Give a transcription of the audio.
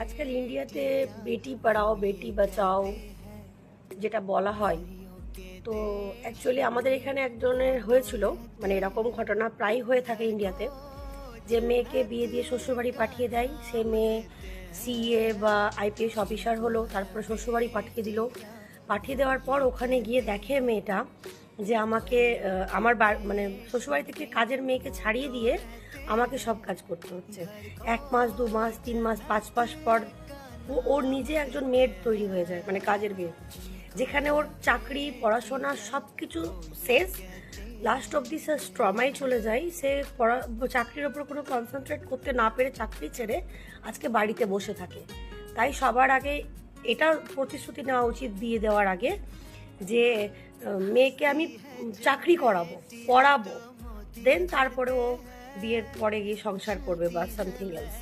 আজকাল ইন্ডিয়াতে বেটি পড়াও বেটি বাঁচাও যেটা বলা হয়, তো অ্যাকচুয়ালি আমাদের এখানে একজনের হয়েছিল, মানে এরকম ঘটনা প্রায় হয়ে থাকে ইন্ডিয়াতে, যে মেয়েকে বিয়ে দিয়ে শ্বশুরবাড়ি পাঠিয়ে দেয়। সে মেয়ে সিএ বা আইপিএস অফিসার হলো, তারপরে শ্বশুরবাড়ি পাঠিয়ে দিল। পাঠিয়ে দেওয়ার পর ওখানে গিয়ে দেখে মেয়েটা যে আমাকে আমার মানে শ্বশুরবাড়ি থেকে কাজের মেয়েকে ছাড়িয়ে দিয়ে আমাকে সব কাজ করতে হচ্ছে। 1 মাস 2 মাস 3 মাস 5 মাস পর ওর নিজে একজন মেড তৈরি হয়ে যায়, মানে কাজের মেয়ে, যেখানে ওর চাকরি পড়াশোনা সব কিছু শেষ। লাস্ট অবধি সে স্ট্রমায় চলে যায়। সে চাকরির ওপর কোনো কনসেন্ট্রেট করতে না পেরে চাকরি ছেড়ে আজকে বাড়িতে বসে থাকে। তাই সবার আগে এটা প্রতিশ্রুতি নেওয়া উচিত বিয়ে দেওয়ার আগে, যে মেয়েকে আমি চাকরি করাবো, পড়াবো, দেন তারপরে ও বিয়ের পরে গিয়ে সংসার করবে বা সামথিং এলস।